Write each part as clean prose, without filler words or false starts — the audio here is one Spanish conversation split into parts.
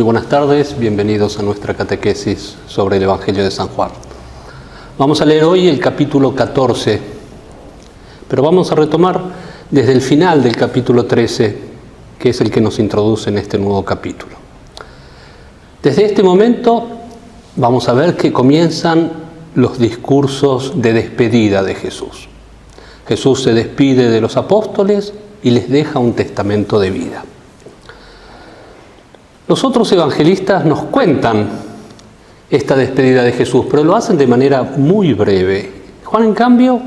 buenas tardes, bienvenidos a nuestra catequesis sobre el Evangelio de San Juan. Vamos a leer hoy el capítulo 14, pero vamos a retomar desde el final del capítulo 13, que es el que nos introduce en este nuevo capítulo. Desde este momento vamos a ver que comienzan los discursos de despedida de Jesús. Jesús se despide de los apóstoles y les deja un testamento de vida. Los otros evangelistas nos cuentan esta despedida de Jesús, pero lo hacen de manera muy breve. Juan, en cambio,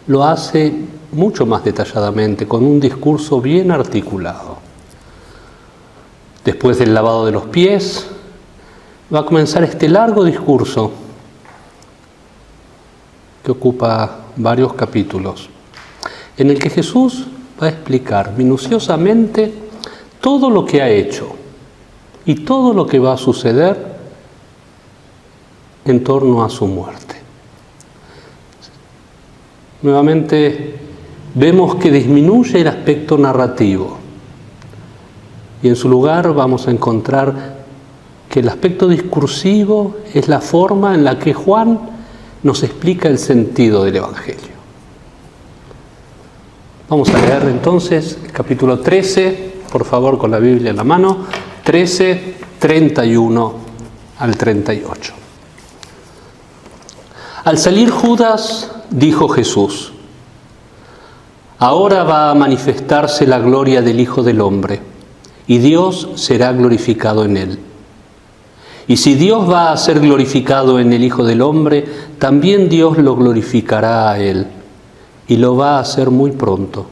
lo hace mucho más detalladamente, con un discurso bien articulado. Después del lavado de los pies, va a comenzar este largo discurso que ocupa varios capítulos, en el que Jesús va a explicar minuciosamente todo lo que ha hecho y todo lo que va a suceder en torno a su muerte. Nuevamente vemos que disminuye el aspecto narrativo y en su lugar vamos a encontrar que el aspecto discursivo es la forma en la que Juan nos explica el sentido del Evangelio. Vamos a leer entonces el capítulo 13, por favor, con la Biblia en la mano, 13, 31 al 38. Al salir Judas, dijo Jesús: ahora va a manifestarse la gloria del Hijo del Hombre, y Dios será glorificado en él. Y si Dios va a ser glorificado en el Hijo del Hombre, también Dios lo glorificará a él, y lo va a hacer muy pronto.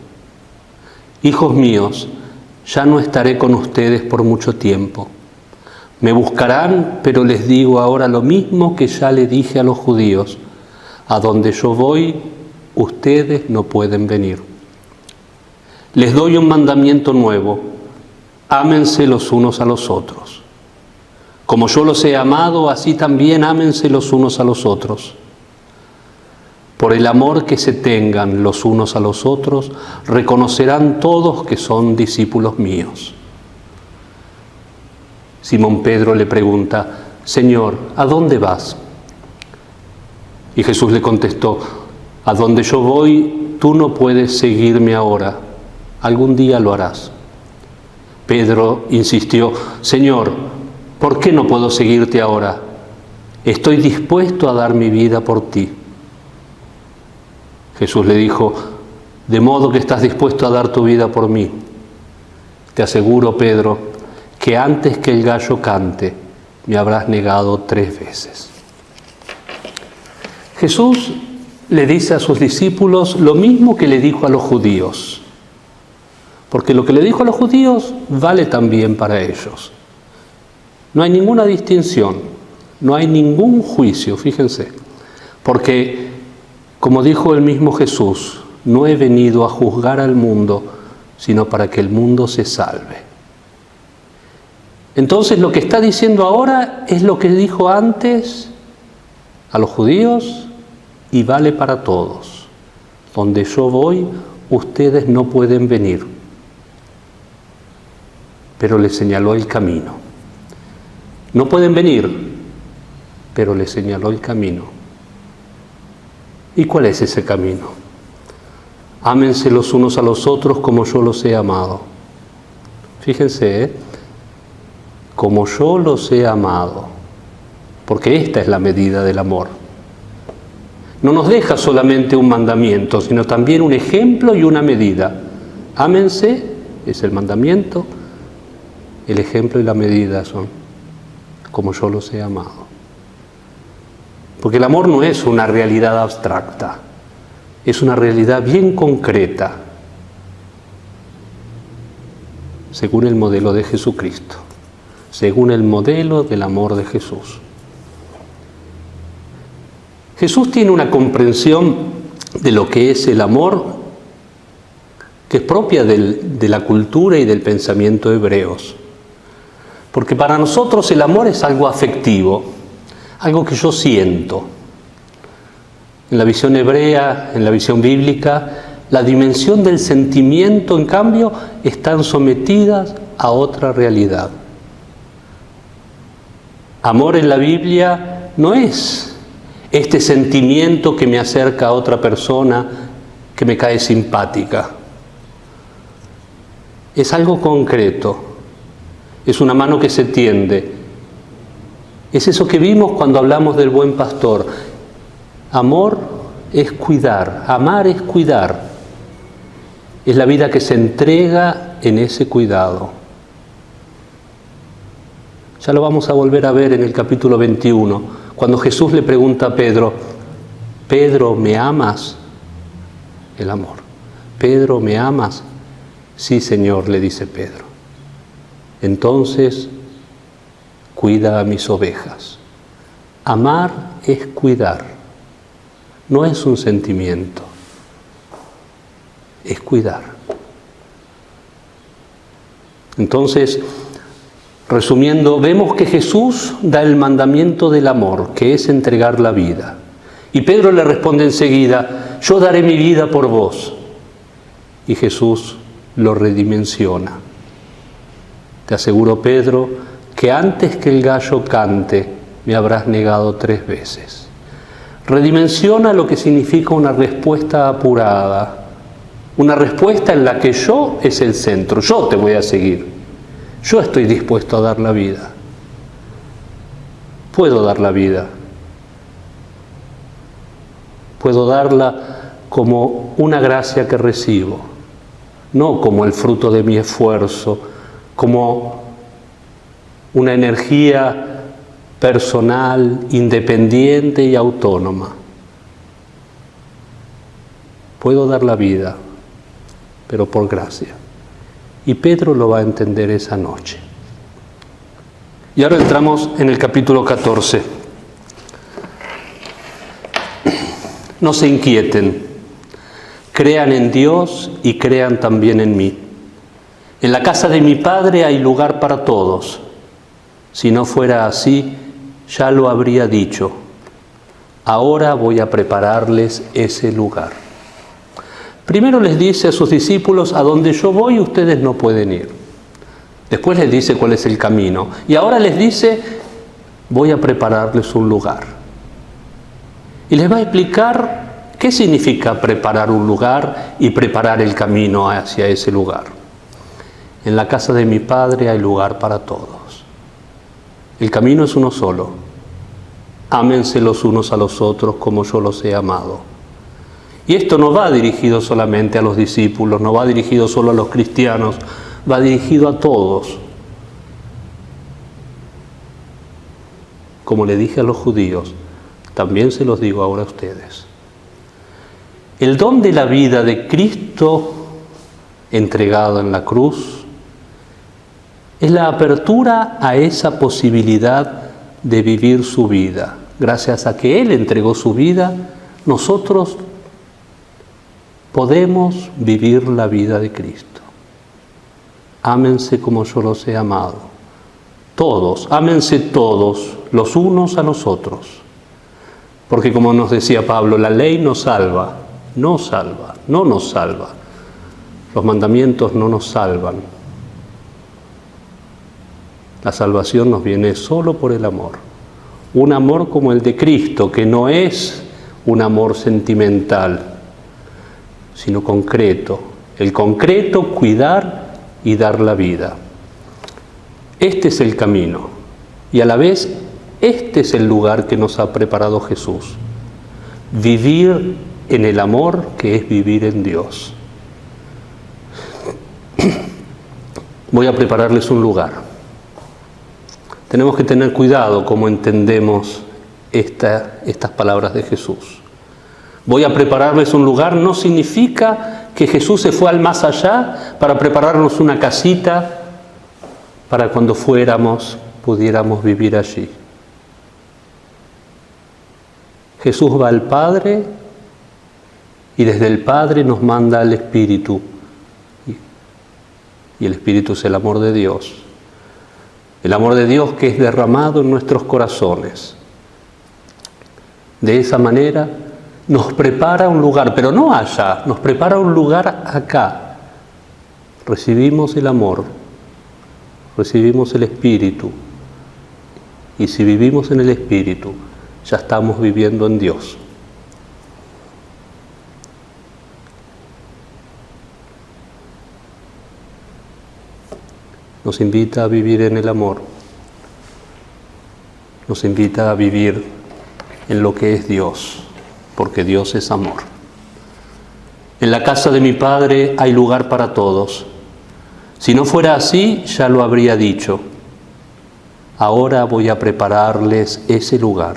Hijos míos, ya no estaré con ustedes por mucho tiempo. Me buscarán, pero les digo ahora lo mismo que ya le dije a los judíos: a donde yo voy, ustedes no pueden venir. Les doy un mandamiento nuevo: ámense los unos a los otros. Como yo los he amado, así también ámense los unos a los otros. Por el amor que se tengan los unos a los otros, reconocerán todos que son discípulos míos. Simón Pedro le pregunta: Señor, ¿a dónde vas? Y Jesús le contestó: a donde yo voy, tú no puedes seguirme ahora, algún día lo harás. Pedro insistió: Señor, ¿por qué no puedo seguirte ahora? Estoy dispuesto a dar mi vida por ti. Jesús le dijo: ¿de modo que estás dispuesto a dar tu vida por mí? Te aseguro, Pedro, que antes que el gallo cante, me habrás negado 3 veces. Jesús le dice a sus discípulos lo mismo que le dijo a los judíos, porque lo que le dijo a los judíos vale también para ellos. No hay ninguna distinción, no hay ningún juicio, fíjense, porque, como dijo el mismo Jesús, no he venido a juzgar al mundo, sino para que el mundo se salve. Entonces, lo que está diciendo ahora es lo que dijo antes a los judíos y vale para todos. Donde yo voy, ustedes no pueden venir. Pero les señaló el camino. No pueden venir, pero les señaló el camino. ¿Y cuál es ese camino? Ámense los unos a los otros como yo los he amado. Fíjense, como yo los he amado, porque esta es la medida del amor. No nos deja solamente un mandamiento, sino también un ejemplo y una medida. Ámense, es el mandamiento, el ejemplo y la medida son como yo los he amado. Porque el amor no es una realidad abstracta, es una realidad bien concreta, según el modelo de Jesucristo, según el modelo del amor de Jesús. Jesús tiene una comprensión de lo que es el amor que es propia de la cultura y del pensamiento hebreos. Porque para nosotros el amor es algo afectivo, algo que yo siento. En la visión hebrea, en la visión bíblica, la dimensión del sentimiento, en cambio, están sometidas a otra realidad. Amor en la Biblia no es este sentimiento que me acerca a otra persona que me cae simpática. Es algo concreto, es una mano que se tiende. Es eso que vimos cuando hablamos del buen pastor. Amor es cuidar, amar es cuidar. Es la vida que se entrega en ese cuidado. Ya lo vamos a volver a ver en el capítulo 21, cuando Jesús le pregunta a Pedro, Pedro, ¿me amas? El amor. Pedro, ¿me amas? Sí, Señor, le dice Pedro. Entonces, cuida a mis ovejas. Amar es cuidar, no es un sentimiento, es cuidar. Entonces, resumiendo, vemos que Jesús da el mandamiento del amor, que es entregar la vida. Y Pedro le responde enseguida, yo daré mi vida por vos. Y Jesús lo redimensiona. Te aseguro, Pedro, que antes que el gallo cante, me habrás negado 3 veces. Redimensiona lo que significa una respuesta apurada, una respuesta en la que yo es el centro, yo te voy a seguir, yo estoy dispuesto a dar la vida. Puedo dar la vida, puedo darla como una gracia que recibo, no como el fruto de mi esfuerzo, como una energía personal, independiente y autónoma. Puedo dar la vida, pero por gracia. Y Pedro lo va a entender esa noche. Y ahora entramos en el capítulo 14. No se inquieten, crean en Dios y crean también en mí. En la casa de mi Padre hay lugar para todos. Si no fuera así, ya lo habría dicho. Ahora voy a prepararles ese lugar. Primero les dice a sus discípulos, a donde yo voy ustedes no pueden ir. Después les dice cuál es el camino. Y ahora les dice, voy a prepararles un lugar. Y les va a explicar qué significa preparar un lugar y preparar el camino hacia ese lugar. En la casa de mi Padre hay lugar para todos. El camino es uno solo. Ámense los unos a los otros como yo los he amado. Y esto no va dirigido solamente a los discípulos, no va dirigido solo a los cristianos, va dirigido a todos. Como le dije a los judíos, también se los digo ahora a ustedes. El don de la vida de Cristo entregado en la cruz es la apertura a esa posibilidad de vivir su vida. Gracias a que Él entregó su vida, nosotros podemos vivir la vida de Cristo. Ámense como yo los he amado. Todos, ámense todos, los unos a los otros. Porque como nos decía Pablo, la ley nos salva, no nos salva. Los mandamientos no nos salvan. La salvación nos viene solo por el amor. Un amor como el de Cristo, que no es un amor sentimental, sino concreto. El concreto, cuidar y dar la vida. Este es el camino. Y a la vez, este es el lugar que nos ha preparado Jesús. Vivir en el amor, que es vivir en Dios. Voy a prepararles un lugar. Tenemos que tener cuidado cómo entendemos estas palabras de Jesús. Voy a prepararles un lugar no significa que Jesús se fue al más allá para prepararnos una casita para cuando fuéramos pudiéramos vivir allí. Jesús va al Padre y desde el Padre nos manda al Espíritu. Y el Espíritu es el amor de Dios. El amor de Dios que es derramado en nuestros corazones. De esa manera nos prepara un lugar, pero no allá, nos prepara un lugar acá. Recibimos el amor, recibimos el Espíritu Y si vivimos en el Espíritu, ya estamos viviendo en Dios. Nos invita a vivir en el amor. Nos invita a vivir en lo que es Dios, porque Dios es amor. En la casa de mi Padre hay lugar para todos. Si no fuera así, ya lo habría dicho. Ahora voy a prepararles ese lugar.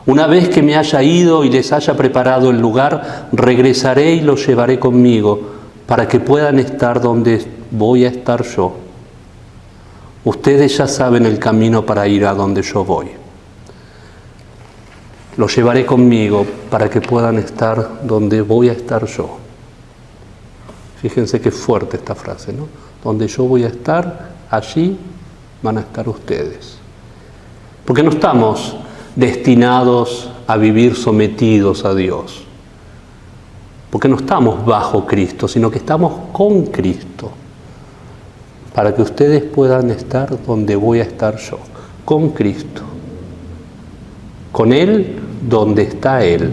Una vez que me haya ido y les haya preparado el lugar, regresaré y los llevaré conmigo para que puedan estar donde voy a estar yo. Ustedes ya saben el camino para ir a donde yo voy. Los llevaré conmigo para que puedan estar donde voy a estar yo. Fíjense qué fuerte esta frase, ¿no? Donde yo voy a estar, allí van a estar ustedes. Porque no estamos destinados a vivir sometidos a Dios. Porque no estamos bajo Cristo, sino que estamos con Cristo. Para que ustedes puedan estar donde voy a estar yo, con Cristo. Con Él, donde está Él.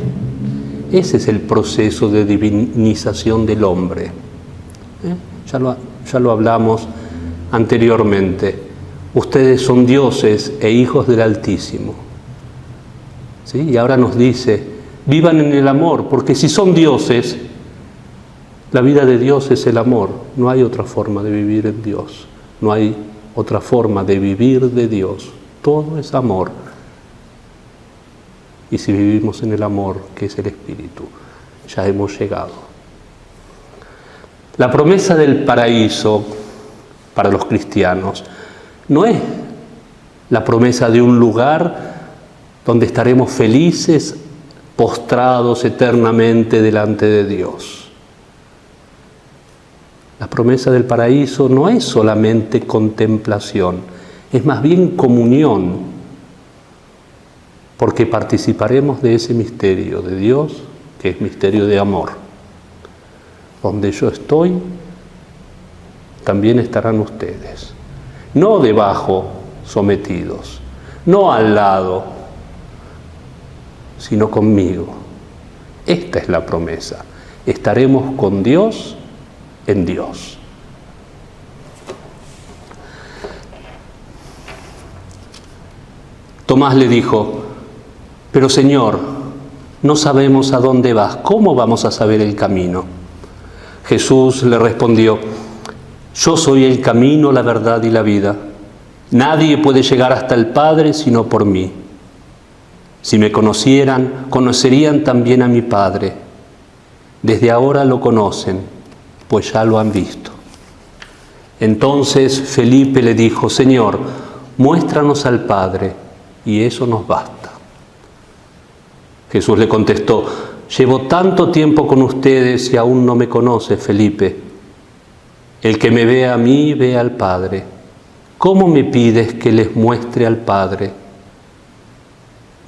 Ese es el proceso de divinización del hombre. Ya lo hablamos anteriormente. Ustedes son dioses e hijos del Altísimo. ¿Sí? Y ahora nos dice, vivan en el amor, porque si son dioses, la vida de Dios es el amor. No hay otra forma de vivir en Dios. No hay otra forma de vivir de Dios. Todo es amor. Y si vivimos en el amor, que es el Espíritu, ya hemos llegado. La promesa del paraíso para los cristianos no es la promesa de un lugar donde estaremos felices, postrados eternamente delante de Dios. La promesa del paraíso no es solamente contemplación, es más bien comunión, porque participaremos de ese misterio de Dios, que es misterio de amor. Donde yo estoy, también estarán ustedes. No debajo, sometidos, no al lado, sino conmigo. Esta es la promesa. Estaremos con Dios en Dios. Tomás le dijo, pero Señor, no sabemos a dónde vas, ¿cómo vamos a saber el camino? Jesús le respondió, yo soy el camino, la verdad y la vida. Nadie puede llegar hasta el Padre sino por mí. Si me conocieran, conocerían también a mi Padre. Desde ahora lo conocen, pues ya lo han visto. Entonces Felipe le dijo, Señor, muéstranos al Padre, y eso nos basta. Jesús le contestó, llevo tanto tiempo con ustedes y aún no me conoce, Felipe. El que me ve a mí, ve al Padre. ¿Cómo me pides que les muestre al Padre?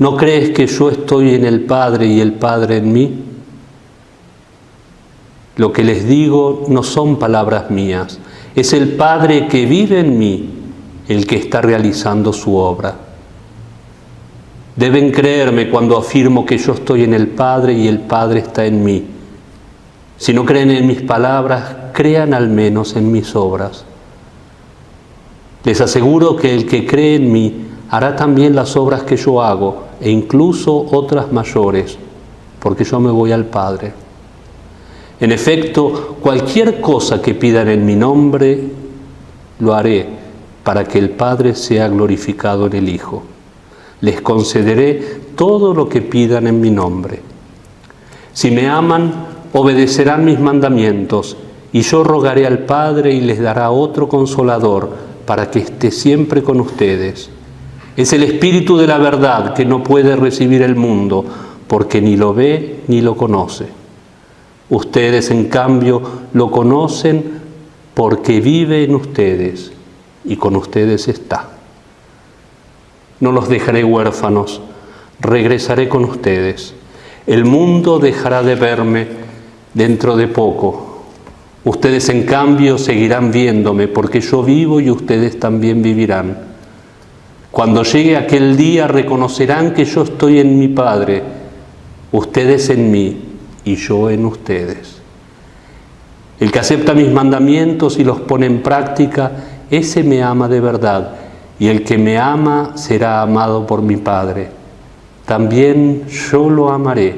¿No crees que yo estoy en el Padre y el Padre en mí? Lo que les digo no son palabras mías, es el Padre que vive en mí, el que está realizando su obra. Deben creerme cuando afirmo que yo estoy en el Padre y el Padre está en mí. Si no creen en mis palabras, crean al menos en mis obras. Les aseguro que el que cree en mí hará también las obras que yo hago, e incluso otras mayores, porque yo me voy al Padre. En efecto, cualquier cosa que pidan en mi nombre, lo haré para que el Padre sea glorificado en el Hijo. Les concederé todo lo que pidan en mi nombre. Si me aman, obedecerán mis mandamientos, y yo rogaré al Padre y les dará otro Consolador para que esté siempre con ustedes. Es el Espíritu de la verdad que no puede recibir el mundo, porque ni lo ve ni lo conoce. Ustedes, en cambio, lo conocen porque vive en ustedes y con ustedes está. No los dejaré huérfanos, regresaré con ustedes. El mundo dejará de verme dentro de poco. Ustedes, en cambio, seguirán viéndome porque yo vivo y ustedes también vivirán. Cuando llegue aquel día reconocerán que yo estoy en mi Padre, ustedes en mí y yo en ustedes. El que acepta mis mandamientos y los pone en práctica, ese me ama de verdad, y el que me ama será amado por mi Padre. También yo lo amaré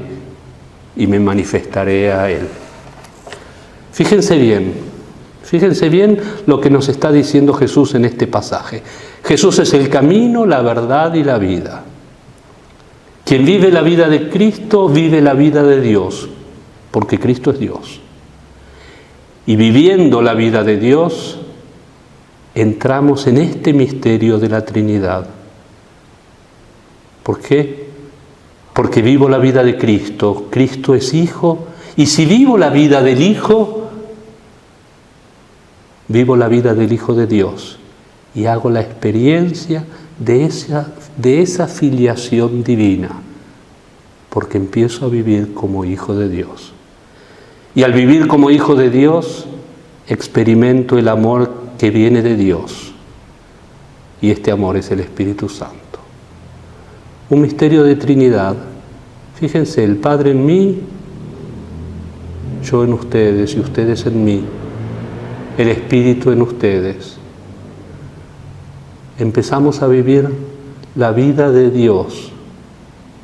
y me manifestaré a él. Fíjense bien lo que nos está diciendo Jesús en este pasaje. Jesús es el camino, la verdad y la vida. Quien vive la vida de Cristo vive la vida de Dios, porque Cristo es Dios. Y viviendo la vida de Dios, entramos en este misterio de la Trinidad. ¿Por qué? Porque vivo la vida de Cristo. Cristo es Hijo, y si vivo la vida del Hijo, vivo la vida del Hijo de Dios y hago la experiencia de esa filiación divina, porque empiezo a vivir como hijo de Dios. Y al vivir como hijo de Dios, experimento el amor que viene de Dios. Y este amor es el Espíritu Santo. Un misterio de Trinidad. Fíjense, el Padre en mí, yo en ustedes y ustedes en mí. El Espíritu en ustedes. Empezamos a vivir la vida de Dios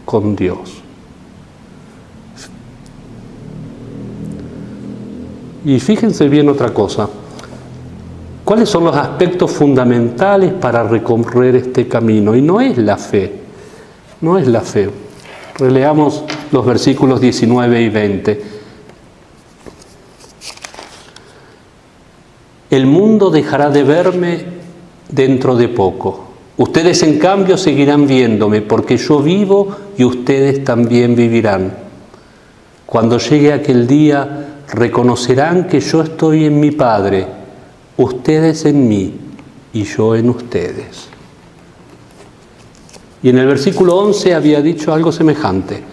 con Dios. Y fíjense bien otra cosa. ¿Cuáles son los aspectos fundamentales para recorrer este camino? Y no es la fe, no es la fe. Releamos los versículos 19 y 20. El mundo dejará de verme dentro de poco. Ustedes, en cambio, seguirán viéndome, porque yo vivo y ustedes también vivirán. Cuando llegue aquel día, reconocerán que yo estoy en mi Padre, ustedes en mí y yo en ustedes. Y en el versículo 11 había dicho algo semejante.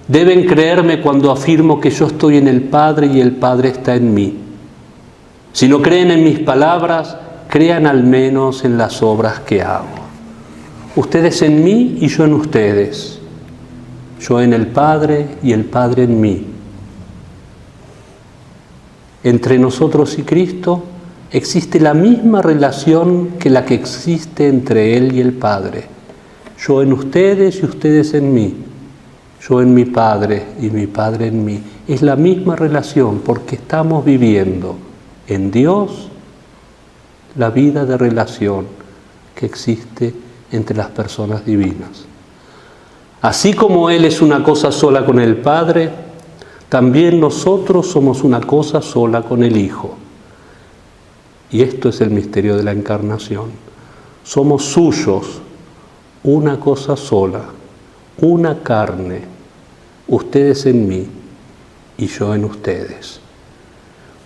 Deben creerme cuando afirmo que yo estoy en el Padre y el Padre está en mí. Si no creen en mis palabras, crean al menos en las obras que hago. Ustedes en mí y yo en ustedes. Yo en el Padre y el Padre en mí. Entre nosotros y Cristo existe la misma relación que la que existe entre Él y el Padre. Yo en ustedes y ustedes en mí. Yo en mi Padre y mi Padre en mí. Es la misma relación porque estamos viviendo en Dios la vida de relación que existe entre las personas divinas. Así como Él es una cosa sola con el Padre, también nosotros somos una cosa sola con el Hijo. Y esto es el misterio de la encarnación. Somos suyos, una cosa sola, una carne, ustedes en mí y yo en ustedes.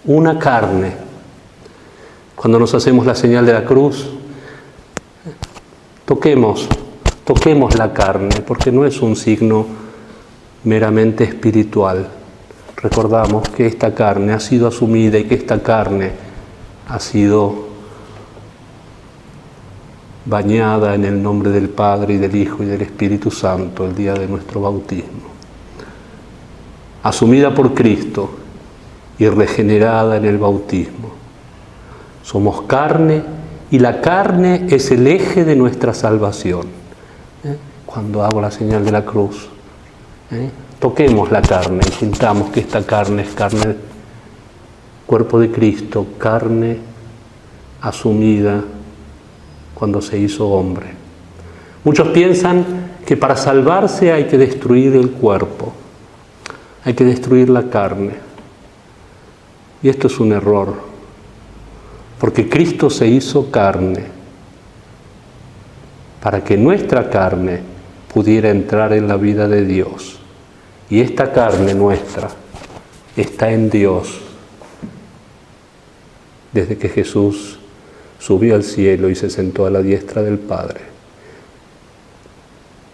Una carne. Cuando nos hacemos la señal de la cruz, toquemos la carne, porque no es un signo meramente espiritual. Recordamos que esta carne ha sido asumida y que esta carne ha sido bañada en el nombre del Padre y del Hijo y del Espíritu Santo el día de nuestro bautismo. Asumida por Cristo y regenerada en el bautismo. Somos carne y la carne es el eje de nuestra salvación. Cuando hago la señal de la cruz, toquemos la carne y sintamos que esta carne es carne, cuerpo de Cristo, carne asumida cuando se hizo hombre. Muchos piensan que para salvarse hay que destruir el cuerpo, hay que destruir la carne. Y esto es un error, porque Cristo se hizo carne para que nuestra carne pudiera entrar en la vida de Dios. Y esta carne nuestra está en Dios desde que Jesús subió al cielo y se sentó a la diestra del Padre.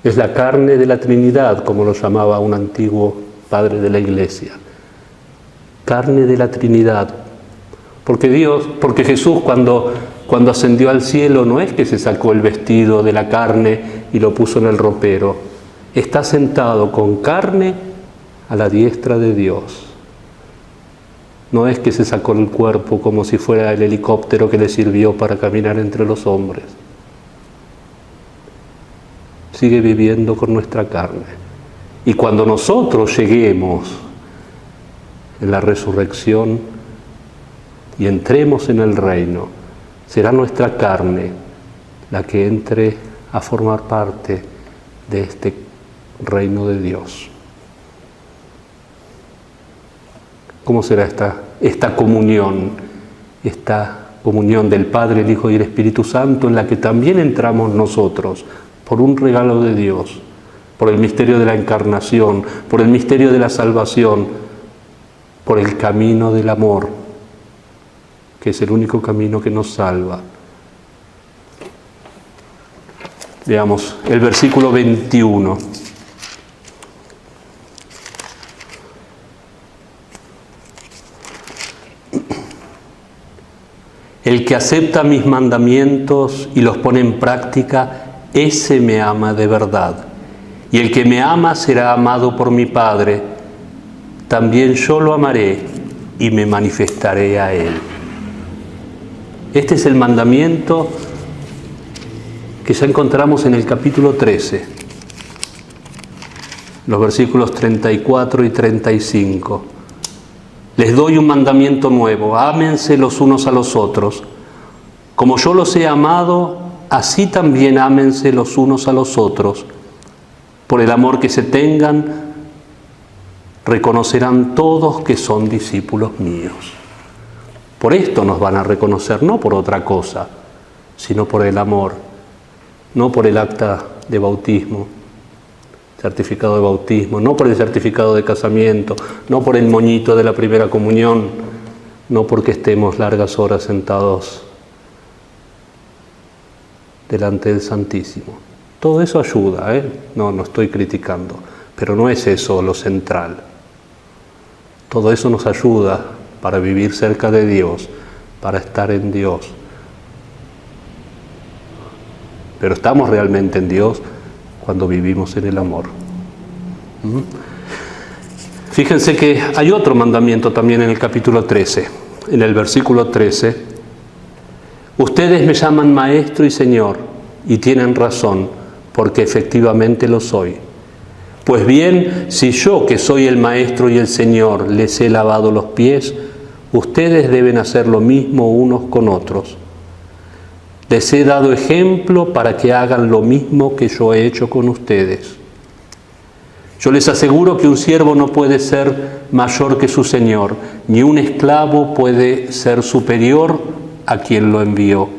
Es la carne de la Trinidad, como lo llamaba un antiguo padre de la Iglesia. Carne de la Trinidad. Porque Jesús, cuando Cuando ascendió al cielo no es que se sacó el vestido de la carne y lo puso en el ropero. Está sentado con carne a la diestra de Dios. No es que se sacó el cuerpo como si fuera el helicóptero que le sirvió para caminar entre los hombres. Sigue viviendo con nuestra carne. Y cuando nosotros lleguemos en la resurrección y entremos en el reino, será nuestra carne la que entre a formar parte de este reino de Dios. ¿Cómo será esta comunión? Esta comunión del Padre, el Hijo y el Espíritu Santo, en la que también entramos nosotros por un regalo de Dios, por el misterio de la encarnación, por el misterio de la salvación, por el camino del amor, que es el único camino que nos salva. Veamos el versículo 21. El que acepta mis mandamientos y los pone en práctica, ese me ama de verdad. Y el que me ama será amado por mi Padre. También yo lo amaré y me manifestaré a él. Este es el mandamiento que ya encontramos en el capítulo 13, los versículos 34 y 35. Les doy un mandamiento nuevo: ámense los unos a los otros. Como yo los he amado, así también ámense los unos a los otros. Por el amor que se tengan, reconocerán todos que son discípulos míos. Por esto nos van a reconocer, no por otra cosa, sino por el amor, no por el acta de bautismo, certificado de bautismo, no por el certificado de casamiento, no por el moñito de la primera comunión, no porque estemos largas horas sentados delante del Santísimo. Todo eso ayuda, no estoy criticando, pero no es eso lo central. Todo eso nos ayuda para vivir cerca de Dios, para estar en Dios. Pero estamos realmente en Dios cuando vivimos en el amor. Fíjense que hay otro mandamiento también en el capítulo 13, en el versículo 13. Ustedes me llaman Maestro y Señor, y tienen razón, porque efectivamente lo soy. Pues bien, si yo, que soy el Maestro y el Señor, les he lavado los pies, ustedes deben hacer lo mismo unos con otros. Les he dado ejemplo para que hagan lo mismo que yo he hecho con ustedes. Yo les aseguro que un siervo no puede ser mayor que su señor, ni un esclavo puede ser superior a quien lo envió.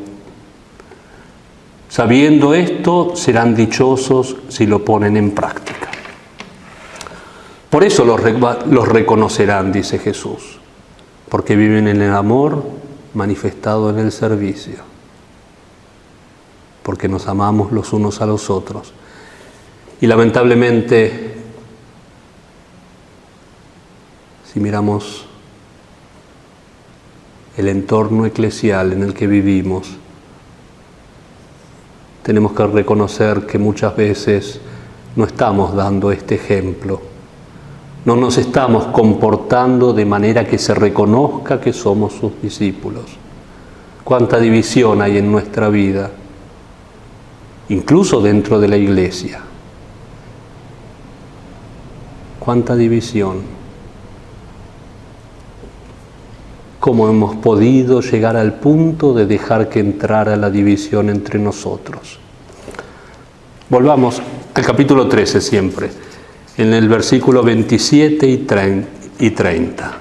Sabiendo esto, serán dichosos si lo ponen en práctica. Por eso los reconocerán, dice Jesús, porque viven en el amor manifestado en el servicio. Porque nos amamos los unos a los otros. Y lamentablemente, si miramos el entorno eclesial en el que vivimos, tenemos que reconocer que muchas veces no estamos dando este ejemplo. No nos estamos comportando de manera que se reconozca que somos sus discípulos. Cuánta división hay en nuestra vida, incluso dentro de la iglesia. Cuánta división. ¿Cómo hemos podido llegar al punto de dejar que entrara la división entre nosotros? Volvamos al capítulo 13 siempre, en el versículo 27 y 30.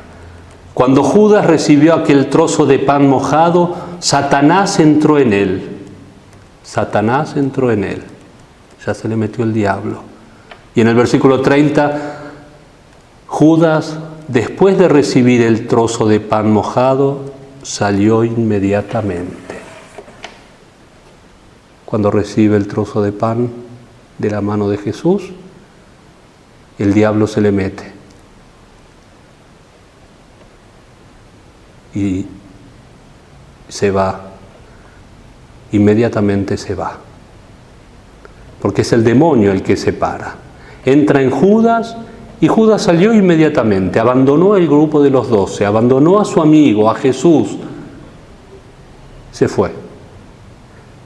Cuando Judas recibió aquel trozo de pan mojado, Satanás entró en él. Satanás entró en él. Ya se le metió el diablo. Y en el versículo 30, Judas, después de recibir el trozo de pan mojado, salió inmediatamente. Cuando recibe el trozo de pan de la mano de Jesús, el diablo se le mete. Y se va inmediatamente se va. Porque es el demonio el que separa. Entra en Judas y Judas salió inmediatamente, abandonó el grupo de los 12, abandonó a su amigo, a Jesús, se fue.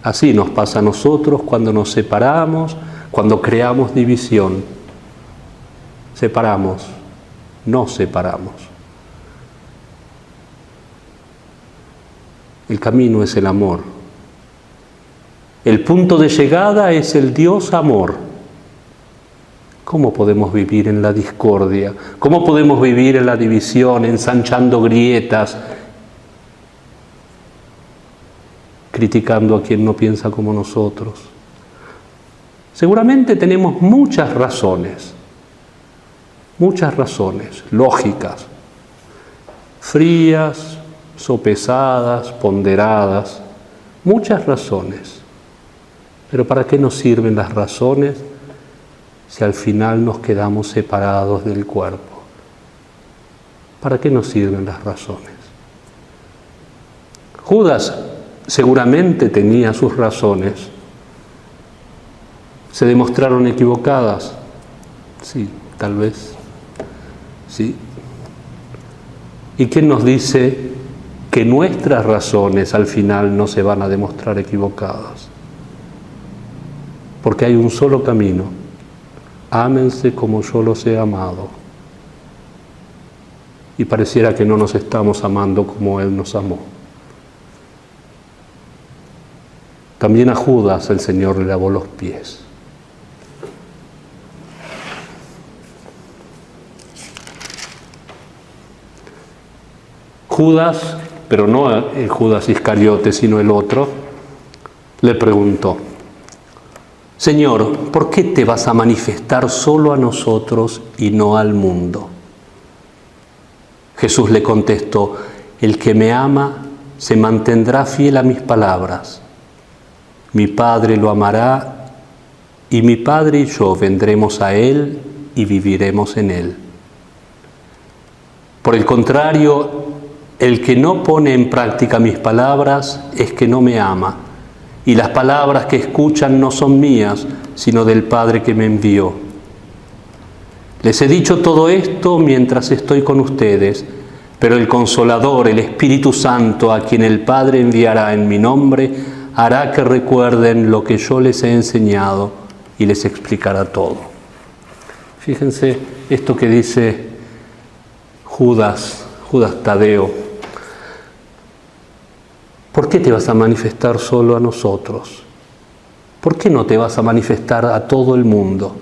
Así nos pasa a nosotros cuando nos separamos, cuando creamos división. Separamos, nos separamos. El camino es el amor. El punto de llegada es el Dios amor. ¿Cómo podemos vivir en la discordia? ¿Cómo podemos vivir en la división, ensanchando grietas, criticando a quien no piensa como nosotros? Seguramente tenemos muchas razones lógicas, frías, sopesadas, ponderadas, muchas razones. Pero ¿para qué nos sirven las razones si al final nos quedamos separados del cuerpo? ¿Para qué nos sirven las razones? Judas seguramente tenía sus razones. ¿Se demostraron equivocadas? Sí, tal vez. Sí. ¿Y quién nos dice que nuestras razones al final no se van a demostrar equivocadas? Porque hay un solo camino. Ámense como yo los he amado. Y pareciera que no nos estamos amando como Él nos amó. También a Judas el Señor le lavó los pies. Judas, pero no el Judas Iscariote, sino el otro, le preguntó: Señor, ¿por qué te vas a manifestar solo a nosotros y no al mundo? Jesús le contestó: el que me ama se mantendrá fiel a mis palabras. Mi Padre lo amará y mi Padre y yo vendremos a Él y viviremos en Él. Por el contrario, el que no pone en práctica mis palabras es que no me ama, y las palabras que escuchan no son mías, sino del Padre que me envió. Les he dicho todo esto mientras estoy con ustedes, pero el Consolador, el Espíritu Santo, a quien el Padre enviará en mi nombre, hará que recuerden lo que yo les he enseñado y les explicará todo. Fíjense esto que dice Judas Tadeo. ¿Por qué te vas a manifestar solo a nosotros? ¿Por qué no te vas a manifestar a todo el mundo?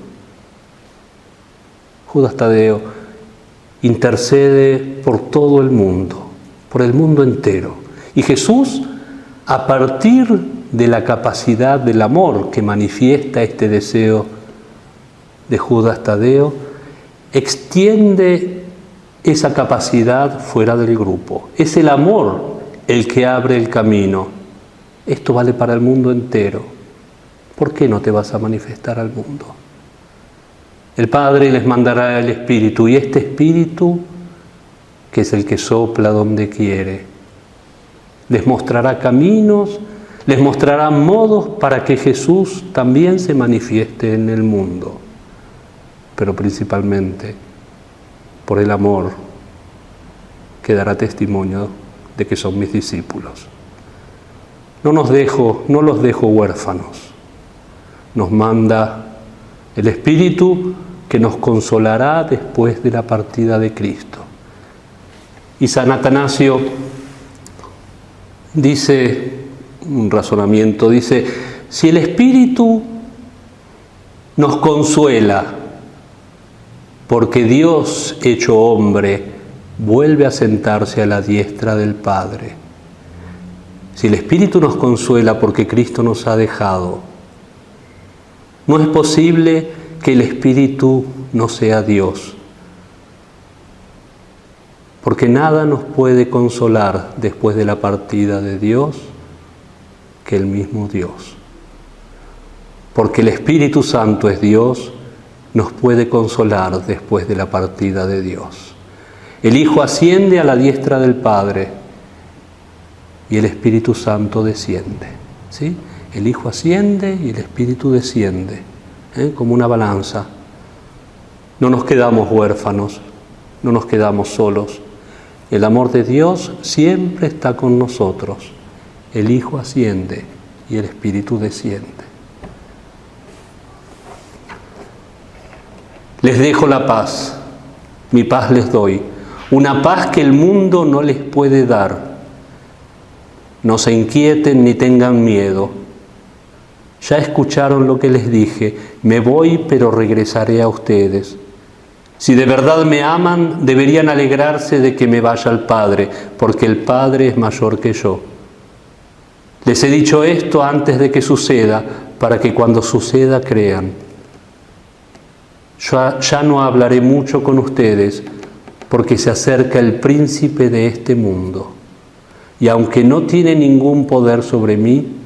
Judas Tadeo intercede por todo el mundo, por el mundo entero. Y Jesús, a partir de la capacidad del amor que manifiesta este deseo de Judas Tadeo, extiende esa capacidad fuera del grupo. Es el amor el que abre el camino. Esto vale para el mundo entero. ¿Por qué no te vas a manifestar al mundo? El Padre les mandará el Espíritu, y este Espíritu, que es el que sopla donde quiere, les mostrará caminos, les mostrará modos para que Jesús también se manifieste en el mundo. Pero principalmente, por el amor, que dará testimonio de que son mis discípulos. No los dejo huérfanos. Nos manda el Espíritu que nos consolará después de la partida de Cristo. Y San Atanasio dice, un razonamiento, dice: si el Espíritu nos consuela porque Dios hecho hombre vuelve a sentarse a la diestra del Padre, si el Espíritu nos consuela porque Cristo nos ha dejado, no es posible que el Espíritu no sea Dios, porque nada nos puede consolar después de la partida de Dios que el mismo Dios. Porque el Espíritu Santo es Dios, nos puede consolar después de la partida de Dios. El Hijo asciende a la diestra del Padre y el Espíritu Santo desciende. ¿sí? El Hijo asciende y el Espíritu desciende, como una balanza. No nos quedamos huérfanos, no nos quedamos solos. El amor de Dios siempre está con nosotros. El Hijo asciende y el Espíritu desciende. Les dejo la paz, mi paz les doy, una paz que el mundo no les puede dar. No se inquieten ni tengan miedo. Ya escucharon lo que les dije, me voy pero regresaré a ustedes. Si de verdad me aman, deberían alegrarse de que me vaya al Padre, porque el Padre es mayor que yo. Les he dicho esto antes de que suceda, para que cuando suceda crean. Ya no hablaré mucho con ustedes, porque se acerca el príncipe de este mundo. Y aunque no tiene ningún poder sobre mí,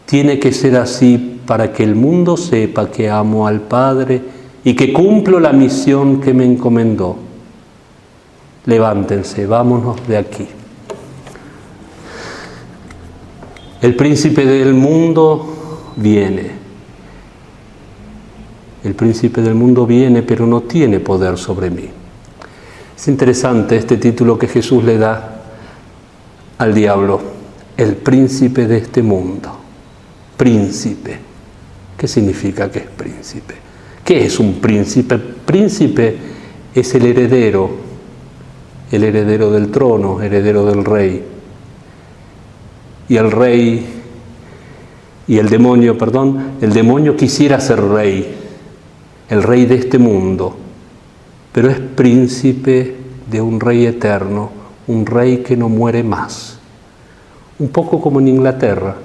tiene que ser así para que el mundo sepa que amo al Padre y que cumplo la misión que me encomendó. Levántense, vámonos de aquí. El príncipe del mundo viene. El príncipe del mundo viene, pero no tiene poder sobre mí. Es interesante este título que Jesús le da al diablo, el príncipe de este mundo. Príncipe. ¿Qué significa que es príncipe? ¿Qué es un príncipe? Príncipe es el heredero del trono, heredero del rey. Y el demonio quisiera ser rey, el rey de este mundo, pero es príncipe de un rey eterno, un rey que no muere más. Un poco como en Inglaterra,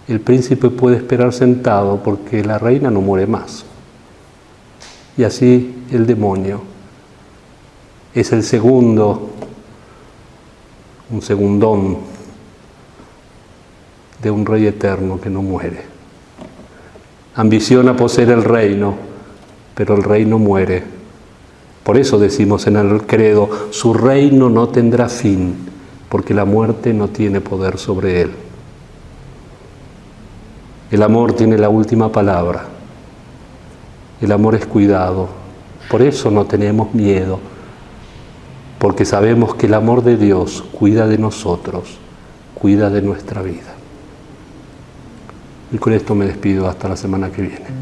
el príncipe puede esperar sentado porque la reina no muere más. Y así el demonio es el segundo, un segundón de un rey eterno que no muere. Ambiciona poseer el reino, pero el rey no muere. Por eso decimos en el credo, su reino no tendrá fin, porque la muerte no tiene poder sobre él. El amor tiene la última palabra. El amor es cuidado. Por eso no tenemos miedo, porque sabemos que el amor de Dios cuida de nosotros, cuida de nuestra vida. Y con esto me despido hasta la semana que viene.